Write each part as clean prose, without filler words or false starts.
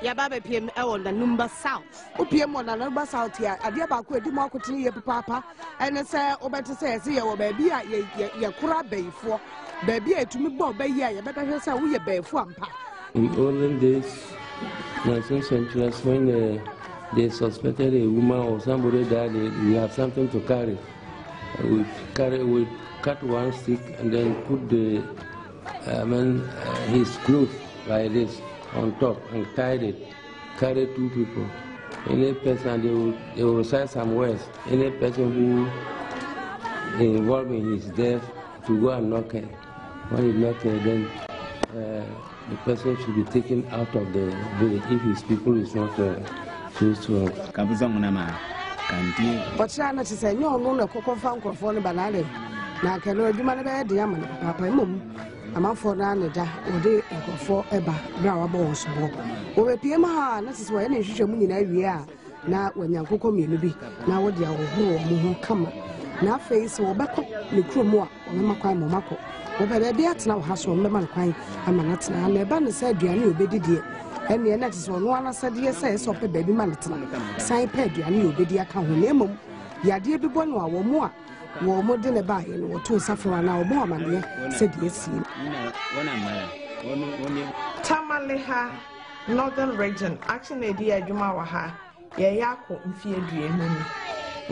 ya baba PM on the Nanumba South. O PM on the Nanumba South here. Adia ba ko di mo akoti ye papa. Ene say obeti say ye wo baabi a ye kura beifo. Baabi a etumi bo be ye ye beta hwe say wo ye beifo ampa. In olden days, 19th century, when they suspected a woman or somebody died, we have something to carry. We cut one stick and then put the his clothes like this on top and tied it. Carry two people. Any person, they will recite some words. Any person who is involved in his death to go and knock it. When he knock it, then the person should be taken out of the village if his people is not close to him. But I not say no no cocoa found for the banana. Now can you do my bed, Yaman, Papa Mum? I'm out for Nana, or they for Eba, Brower Bones. Over PM, that is why any social mean area. Now when young cocoa maybe, now what the whole come. Now face or back up the crew more, or Mako Mako. Over the beat now has one man crying. I'm not now, and the band said, you knew baby dear. And the next one said, yes, I a baby man. Sign ped, you knew baby account name. Ya dear be born or more. War more than a buy or two suffer an hour more, man, said yes. Tamaleha, Northern Region, Action Idea Jumawaha, Yayako, and Fear Dream.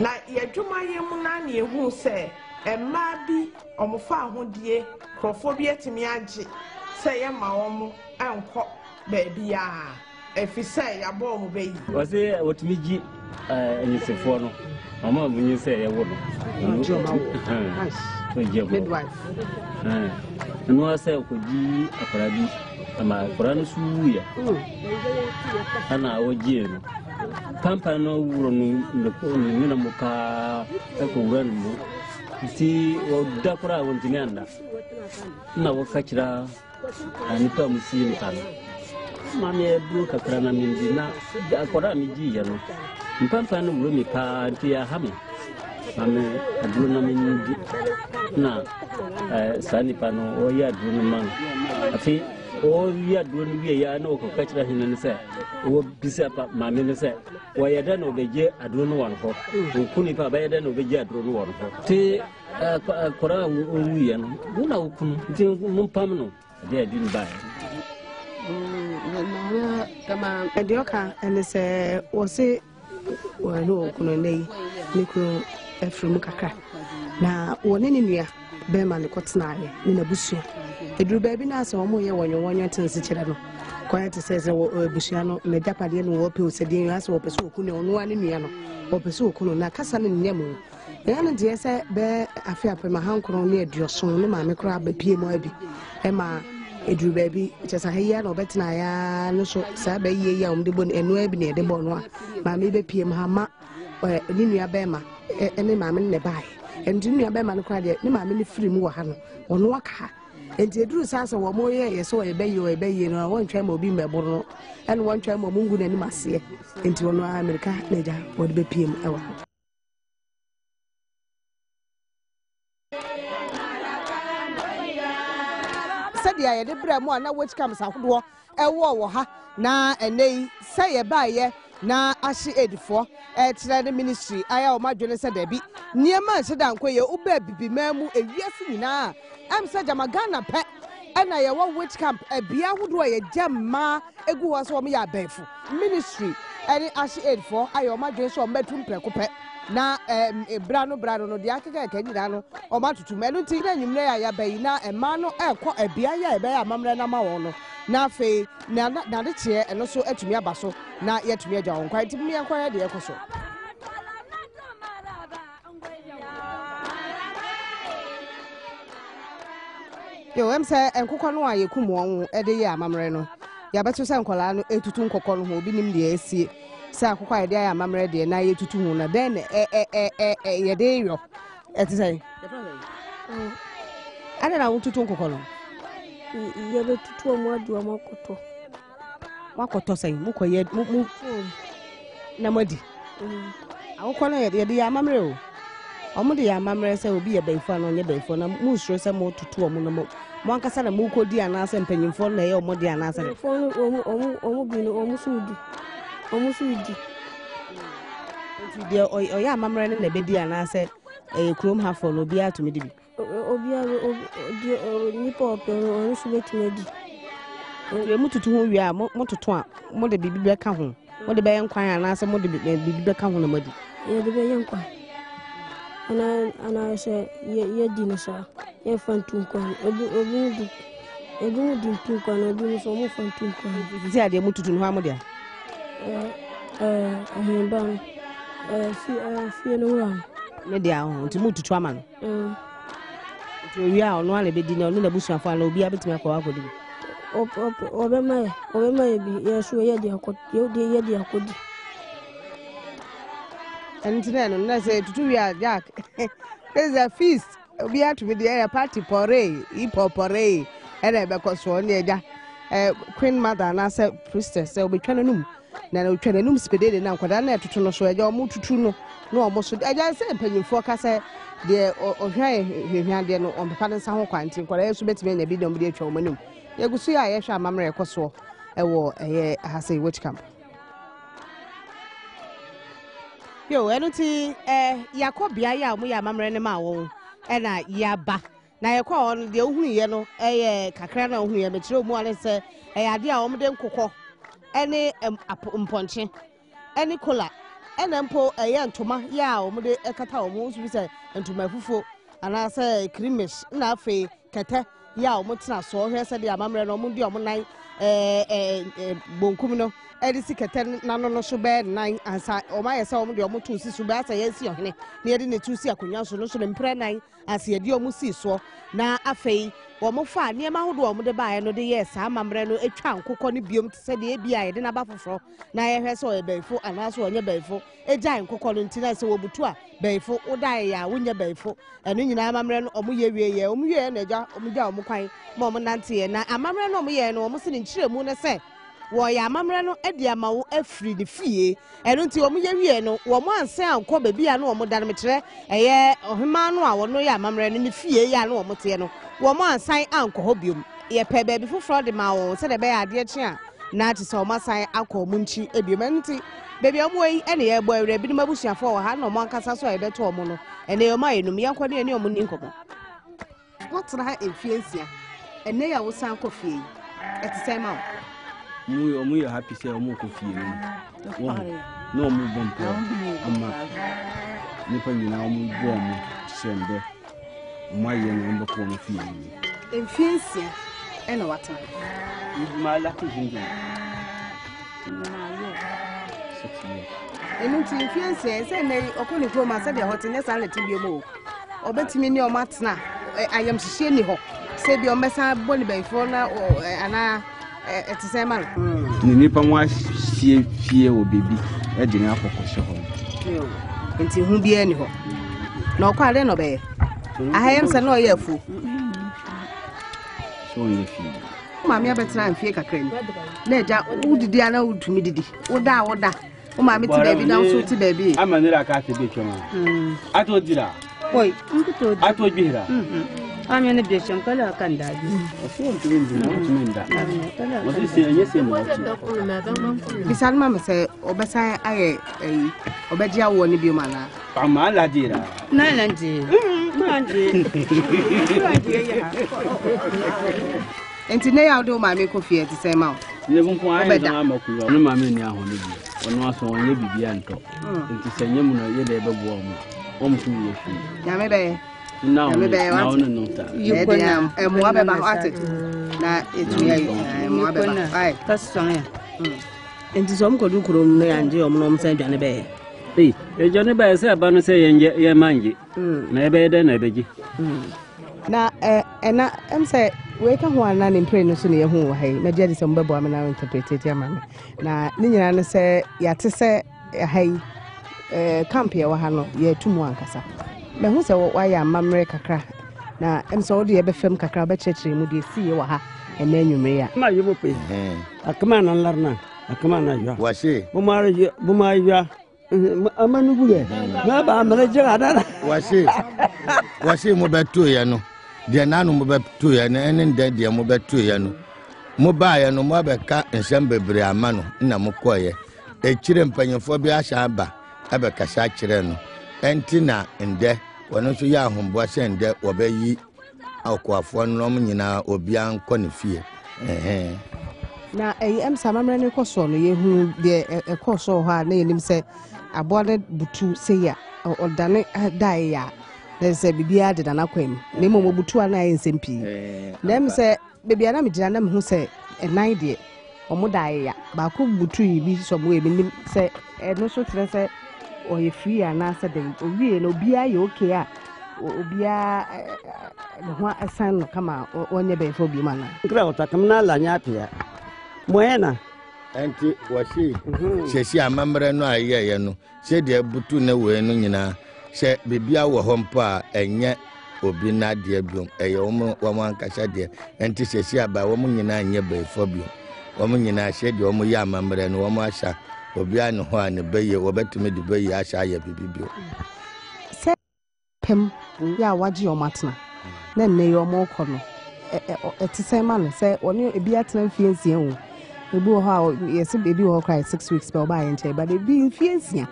Na Yajuma Yamunani, who say, and Mabi, or Mofa, who dear, Crophobia to Miaji, say a maomo, and cock, baby. If you say a bomb, baby. Was there what me and you say for no? Mamma, when you say a woman, midwife. And what I say, could ye a paradi, and my Koranasuya, and I would give Pampa no room the Minamuka, Echo Run. See, or Dakura went in Yanda. Now, catch her and come see him. Mammy, broke a crana mindina, Dakorami Giano. Pampa no roomy party a hammy. Mammy, a brunamindi. Now, Sunny Pano, or ya drunaman. I think all we are doing, we are no catch her in and say, oh, Bishop, Mammy said, why I don't obey, I don't know one for. Kunipa, I don't obey, I don't know one for. Kora, we and Una Mumpamno, they didn't buy. Edioka and say, was it? Well, no, Kunone, Nico, from Kaka. Now, one in India, Beman, the Cotsnai, in a bush. It drew baby now, so when you want your tennis channel. Quiet says, oh, Bushiano, the Japadian Wopu said, you ask or pursue Kuno, no one in Yano, or pursue Kuno, Nakasan in Nemo. The other day, I said, Bear, I fear for my uncle near your son, my crab, a PM, Emma. Edru baby, just a hair no better na no so sabe ye ya the bone and no be the bonwa. Mammy be PM Hama or Linia Bema, any mammy ne buy. And Junior Bema cried, no mammy free more han or no waka. And the Drew Sasa or more years so obey you, no one tram will be my bono, and one tram of Mungu and Massia into no America, Naja, would be PM hour. Sadia, the Bramo, now which comes out war, a war, na and they say a buyer, na Ashi 84, at the ministry. I am my journalist, Debbie, near man, Sadan, Quay, Ubebi, Mamu, a yes, na. I'm such a Magana pet, and I want which camp a beer would weigh a jam ma, a go as for me a befu. Ministry, and Ashi 84, I am my dress or bedroom precope. Na brano no dia keke kenira no o ma tutu menu ti na nyumre ya bayi na ema no ekọ ebia ya ebe ya mamre na ma won no na fe na de che eno so atumi abaso na yatumi agya won kwai ti mi akwa ya de ekoso yo em se enkokọ no ayekum won e de ya mamre no ya beto se nkola no etutu nkokọ no ho obi nim de esie sa akokwa ide ya mamre de na yetutu hu na den ye de yo eti say ana na wututu nkokọ no ye betutu omo adu omo makoto say mu koye mu na madi akokọ no ye de ya mamre o omo de ya mamre say obi ye beifo na onye beifo na mu suro say mo tutu omo no Monkasa na muko di anasa mpanyimfo na ye omodi anasa. Phone omu bi no omu sudi. Nti de oya amamre ne na bedi anasa krom hafo no obi atumi di bi. Obi nipa opero onu su betime di. Ye mututu ho wi a mototo a mo de bibi beka ho. Mo de be nkwan anasa mo de bibi beka ho na modi. Ye de be nkwan. Ana se ye di no sa. Ye fantu nkwan. Obi di nkwan obi so mo fantu nkwan. Ti ade mututu no ha mo de a. Ahemban. Fie no wa. Ne de a ho nti mututu ama no. Nti wi a ono ale be di na ono na busuafo ala obi abetimi akwa akodi. Obema bi yesu ye di akodi. And then na say tutu wi a Jack. There's a feast. Obi atumi de a party porray, porray. Ere be koso ne eja. Queen mother na say priestess say obi twananum. Na twananum spede na nkwada na tutu no so eja omo tutu no na omo so eja say mpanyimfo ka say de ohwan hwehwande no ompepa nsa ho kwanti nkwada yesu betime na bi dom de atwa omanum. Yegusu ya yehwa amamre ekoso ewo eye ahase witch camp. Yo enuti yakobia ya mu ya amamre ne ma won na yaba na yekwa on de ohunu ye no kakra na ohunu ye metire mu ale se ade a omde nkokọ ene mponche ene kola ene mpo ntoma ya omde ekata omo so bi se ntoma fufu ana se krimish na afi kete ya omotena so hwe se de amamre no omde omonai bonkum no edisi kete nano no so be nan ansa omaye se omde omoto si so be asa yesi ohene na yede ne tusi akonwa so no so ne mpre nan asa yede omusi so na afei omofa niema hodo omde baaye no de yes amamre no etwa nkokọ ne biom se de bia yede na ba foforo na ye hwe se oyebaifo anaso onye baifo eja nkokọ no ntina se wobutu a baifo odaye ya wonye baifo eno nyina amamre no omoye wieye omoye na eja omja omkwan ma omonante ye na amamre no omoye no omo se ne nchiremu ne se wo ya amamre no edi amawo afri de fie eno nti omoye wie no wo mo anse anko ba bia no omo dan metre eye ohema no a wono ya amamre no ne fie ya no omo te no wo mo ansan anko ho biom ye pe ba bi foforo de ma wo se de be ade chi a na ati se omo san akọ omo nchi ebiom nti bebi omo yi ene ye gbo awre bi no mabusuafo wo ha no mo ankasa so e beto omo no ene yo ma enum yankọ ne omo ni nkomo wotra ha efiensia ene ya wo san kọ fie etise ma Omu ya happy say omu ko fie no omu bompo ama nipa nyina omu bom sembe omu aye no mbo ko no fie efiensia ene wata ma la ko jinja enu ti efiensia se ne okoni ko ma se de hot ne sa leti bi mo obetimi ni o matna ayam hihie ni ho se bi o mesa boni baifo na ana etise ma ni nipa mo fie o bebi e de ni akokoshe ho nti hu bi ani ho na okwale no be ahayem se no ye afu so ye fie mama abetra mfie kakra ni na eja udidi ana udumi didi woda o mama ti baby na so ti baby amanira ka te be twema ato dira Oi, nkuto ato bihira amya ne bisham kala kan daji so ntuminda mo se anyese mo bisan mama se obesa aye obeji awo ni bi mana ama la dira na nje manje ya enti ne ya do mama ko fie ti se ma ne bunko ayi na makuru no mama ni ahone bi ono aso onye bibia nto enti se nyemu na ye de bebu omo omfu ye fi nyame be na ono no ta yikona emo abeba ate na etu ya emo abeba ai kasong ya enti so mko dukuro no ya nje omo no msa dwane be ejone ba se aba no se ye manje na ebe de na ebeji na ena emse we ka ho ana ne mpre no so ne ye ho wa hai na je de se mbebo amena interpret ama na ni nyina no se ya te se hai camp ya wa ha no ye tumu ankasa me hu se wa ya mamre kakra na emse wo de ye be fam kakra ba chechire mu de si ye wa ha ena nwumre ya ma yebo pe akama na larna akama na yo Wasi. Buma ya amanu buge na ba amana jira dara Wasi mo beto ya no de nanu mo beto ye na ene de mo beto ye no mo ba ye no mo abeka nsem bebre ama no na mo koye e kire mpanyefo bi ahya aba abeka sha kire no enti na nde wono so ya ahombo se nde obayi akwafo no mo nyina obi anko ne fie na emsa mamre ne koso no ye hu de ekoso ho a na yenim se abode butu se ya odane dai ya na se bibia de na kwam na mo butu ana yensempi na em se bibia na me gina na me hu se enan de omo dai ya ba ko butu yi bi so mo nim se no so tere se o ye free ana se de owie na obia ye okay a obia no ho asan no kama onye be fo bi mana nkra otakamna la nya pia moena enti washi shesi amamre no ayeye no se de butu na we no nyina se bibia wo ho mpa enye obi na de biom eye wo ankasa de enti shesi aba wo nyina anye be fo biom wo nyina se de wo ya amamre no wo asha obi an ho an beye wo betumi de beye asha ya bibibio se pem ya waji o matna na nne yo mo kọ no etise ma no se oni ebi atena fiensia wo ebi wo ha yesi ebi wo cry 6 weeks be oba yenche but ebi fiensia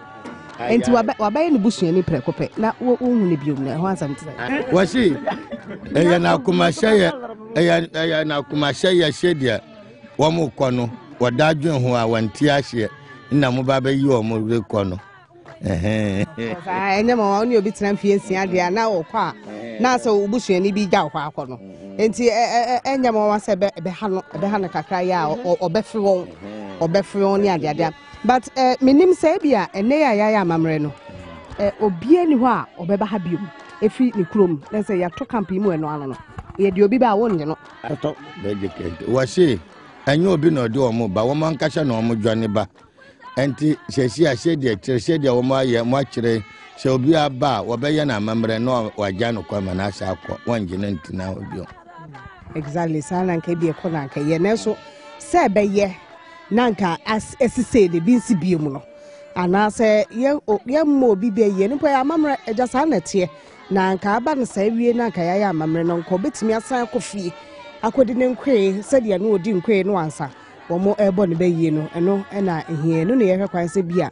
enti wabaye ne busua ni prekope na wo hu ne biom na ho asam tse washi eya na kuma sheye eya na kuma sheye shedia wo mo kọ no wadadwen ho a wanti ahye na mo ba yi o mo rekọ no enye mo oni obi tena fiensia de na wo kwa na so ubusua ni bi gya kwa akọ no enti enye mo wa se be ha no kakra ya obefri won ni ade but menim se bia ene ya amamre no obie ni ho a obeba ha biom efi ni krom na se ya to camp mu eno ano no ye de obi ba won no to beje kente washi enye obi no de o mo ba wo man kasha na o mo dwane ba enti shesi ashede shede wo mo aye mo akire se obi aba wo be ye na amamre no waja no kwa na asha akọ wangene ntina obi exactly sana nke bi ekọ na nke ye na so se be ye nanka asise de bi nsi bi mu no ana se ye mo obi be ye nipo ya amamre eja sa na tie na nka aba no sa wie na nka ya amamre no nko betimi asan akofie akodi ne nkwe se de no odi nkwe no ansa wo mo ebo ne be ye no eno na ehie no ne ye hwekwan se bi a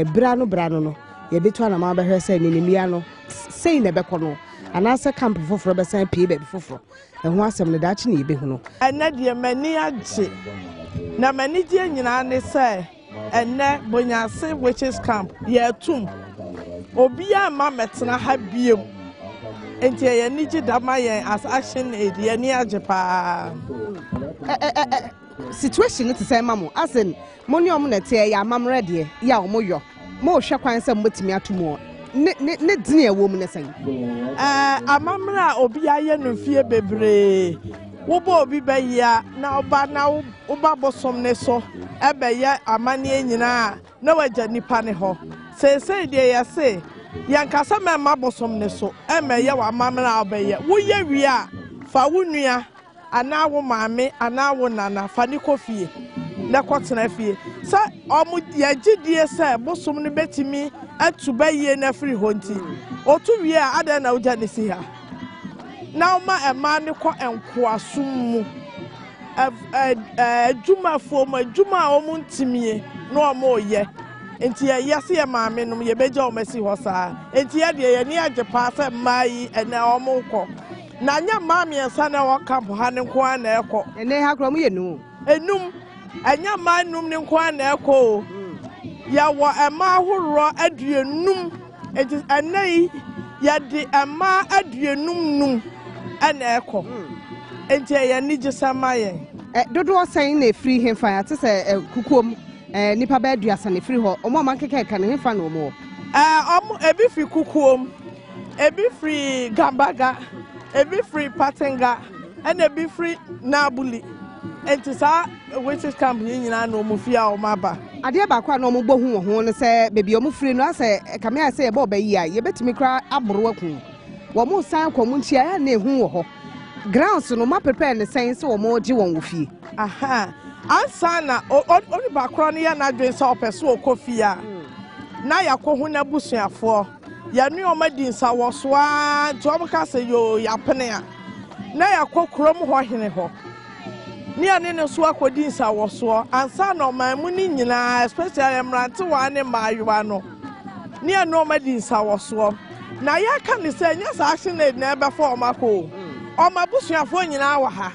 bra no ye betu na ma be hwe se ne nimia no sei ne be kọ no ana se camp foforo be san pie be foforo eho asem ne daachi ne yebehu no ene de mani agye na mani die nyina ne se ene bonyase witches camp ye tum obi ama metena ha biem enti ye ni gye dama ye as action aid ye ni agye pa situation to say mamu asen moni om na tie ya amamre de ya omoyo mo hwe kwan se mbotimi atomo ne dine ewo mu ne sen amamra obi aye no fie bebre wo bo obi be ya na oba bosom ne so ebe ya amane nyina na waja nipa ne ho se de ya se yankasa me ma bosom ne so eme ya wa amamra obeye wo ye wi a fa wo nua ana wo maame ana wo nana fa ni kofie na kwotena fie sa omu ya gidie se bosom ne betimi atubaye na free honti otu wie a ada na uja ne si ha na ma ema ne ko enko asum mu juma fo juma omu ntimie na omo ye enti ya yase ya maame no ye beja o masi ho sa enti ya de ye ni age pa se mai ena omo ko na nya maame ensa na wo camp ha ne ko na ekọ ene ha kro mu ye nu enum anya manum ne ko na ekọ ya wo ema ahoro aduenum enti anai ya de ema aduenum num ana ekọ enti ya ni gisamaye dodo osan na free hemfa ya tse kukuom nipa ba aduasa na free ho omo man keke ka ne hemfa na omo omo ebi free kukuom ebi free gambaga ebi free patenga and ebi free nabuli enti sa witches camp nyina na omo fia o maba ade ba kwa na omo gbohu wo ho ne se bebi omo free no ase kame ase e ba obayi a ye betimi kra aboro akun wo mo san kwa nchia ya na ehu wo ho grounds no ma prepare ne sen se wo mo gi won wo fie aha ansa na oni ba kro no ya na dwen se opeso okofia na yakohu na busuafo ya nu o madin sa wo so a to o ka se yo ya pene a na yakɔ kurom hɔ hene hɔ ne ane ne so akɔdi nsawosoɔ ansa na ɔman mu ni nyinaa especially mmerante wa ne maayewa no ne ane ɔmadi nsawosoɔ na yɛka ne sɛ nyɛ saa action aid na ɛbɛfa ɔmakɔ ɔma busuafoɔ nyinaa wɔ ha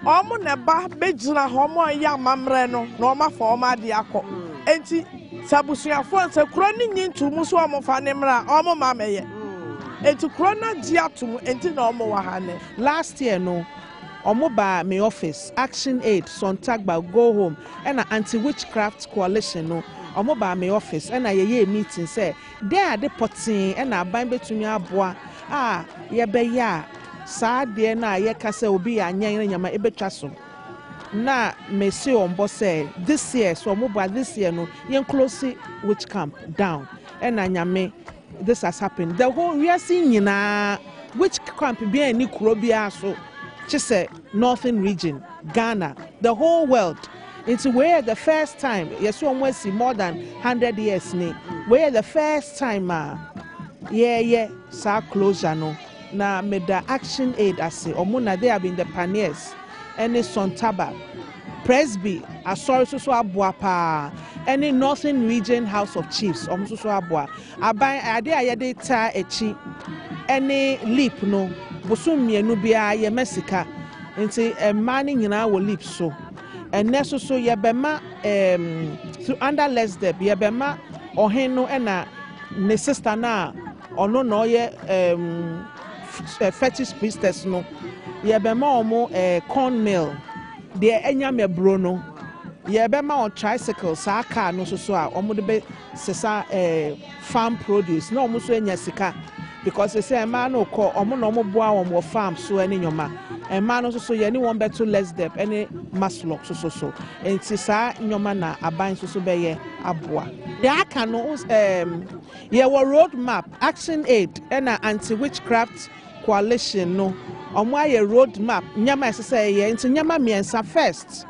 ɔmo ne ba bɛgyina hɔ ɔmo ɔyɛ amammerɛ no na ɔmafa ɔmo ade akɔ enti sɛ busuafoɔ sɛ kuro ne nyi ntomu so ɔmo fa ne mmerɛ ɔmo ma mɛyɛ enti kuro na gye atom enti na ɔmo wɔ ha ne last year no ɔmo ba my office action aid Sontagba go home ɛna anti-witchcraft coalition no ɔmo ba my office ɛna yɛyɛ meeting sɛ there ade pɔtee ɛna aban betumi aboa yɛbɛyɛ a saa deɛ na yɛka sɛ obi yɛ anyɛn nyama ebetwa so na me say on boss say this year so ɔmo ba this year no yɛn close witch camp down ɛna nyame this has happened the whole wiase nyinaa witch camp bi ani kuro bi so kyese northern region Ghana the whole world it's where the first time yes ɔmo asi more than 100 years ni where the first time sa closure no na meda action aid ase ɔmo na they have been the pioneers any Sontaba Presby asɔre so aboa pa any northern region house of chiefs ɔmo so aboa aban ade a yɛde ta echi any leap no bosom mienu bia ye mesika nti mma ne nyinaa wo leap so ɛnɛ so yɛbɛma under less deb yɛbɛma ɔhen no ɛna ne sister na ɔno na ɔyɛ fetish priestess no yɛbɛma ɔmo corn mill deɛ enya mebro no yɛbɛma on tricycle saa car no so a ɔmo de bɛ sesa farm produce na ɔmo so enya sika because they say man no call ɔmo na ɔmo boa wɔn wɔ farm so ɛne nyoma man no so yɛ ne wɔn bɛto less deb ɛne maslock so nti saa nyoma na aban so bɛyɛ aboa deɛ aka no yɛwɔ road map action aid ɛna anti-witchcraft coalition no ɔmo ayɛ road map nyama ɛsɛ sɛ yɛ nti nyama mmiɛnsa first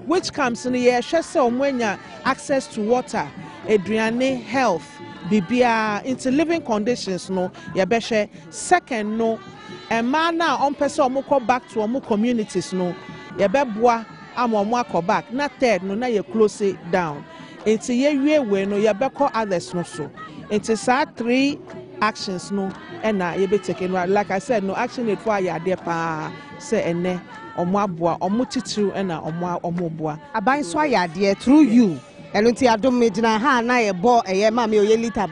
which comes in the sɛ ɔmo anya access to water aduane health bibia into living conditions no yɛbɛhwɛ second no ɛmaa na ɔmpɛ sɛ ɔmo kɔ back to ɔmo communities no yɛbɛboa ama ɔmo akɔ back na third no na yɛ close it down nti yɛwie wei no yɛbɛkɔ others no so nti saa 3 actions no ɛna yɛbɛtake no like I said no action aid for ayɛ adeɛ paa sɛ ɛnɛ ɔmo aboa ɔmo titiriw ɛna ɔmo boa aban so ayɛ adeɛ through you ɛno nti Adom me gyina ha na yɛbɔ ɛyɛ ma me oyɛ liter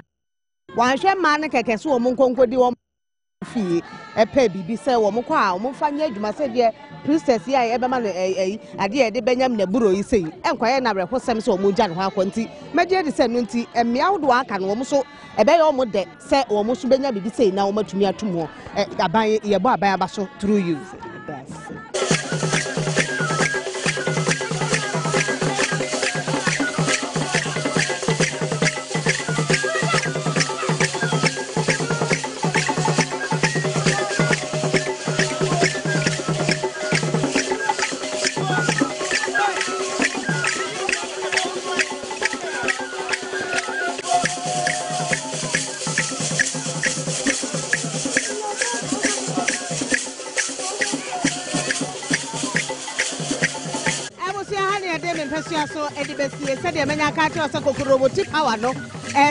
wanhwɛ ma ne kɛkɛ so ɔmo nkonkodi wɔn fie ɛpɛ bibi sɛ wɔn kɔ a wɔn fa nyɛ adwuma sɛ deɛ priestess yi a yɛbɛma no adeɛ yɛde bɛnyam na buro yi sɛ yi ɛnkɔyɛ na brɛko sɛm sɛ wɔn gya ne ho akɔ nti mɛgye de sɛ no nti mmea ahodoɔ aka no wɔn so ɛbɛyɛ wɔn dɛ sɛ wɔn so bɛnya bibi sɛ yi na wɔn atumi atum hɔ aban yɛbɔ aban aba so through you. Mpesuaso edibesie said the menya ka tell kokromoti power no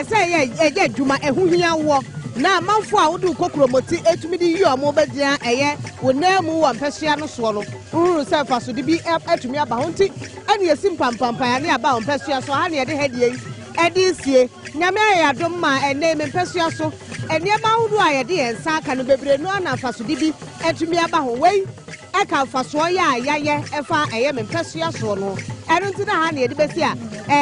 say ye adwuma ehuhia wo na manfo a wodu kokromoti etumi di yi omo badia eye wonamu wo mpesua no so no uru se fa so de bi etumi aba ho nti ene yesim pampampan ne aba mpesua so ha ne de hede yi edi sie nyame ya Adom ma ene mpesua so ene ma wodu a ye de ensa aka no bebre no na fa so de bi etumi aba ho wei eka fa so ya ayayɛ ɛfa ɛyɛ Mpesuaso so no ɛno nti na ha ne yɛde bɛsi a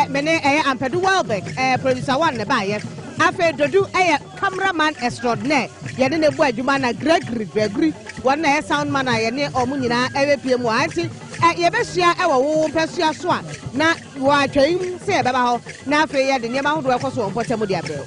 mene ɛyɛ Ampedu Welbeck producer one ne baayɛ afei dodu ɛyɛ cameraman extraordinaire yɛde ne bu adwuma na Gregory wɔn na ɛyɛ sound man a yɛne ɔmo nyinaa ɛbɛpie mu anti yɛbɛhyia ɛwɔ wo Mpesuaso so a na wɔatwɛn sɛ yɛbɛba hɔ na afei yɛde nneɛma ahodoɔ ɛkɔ so wɔ mpɔtɛ mu de abrɛw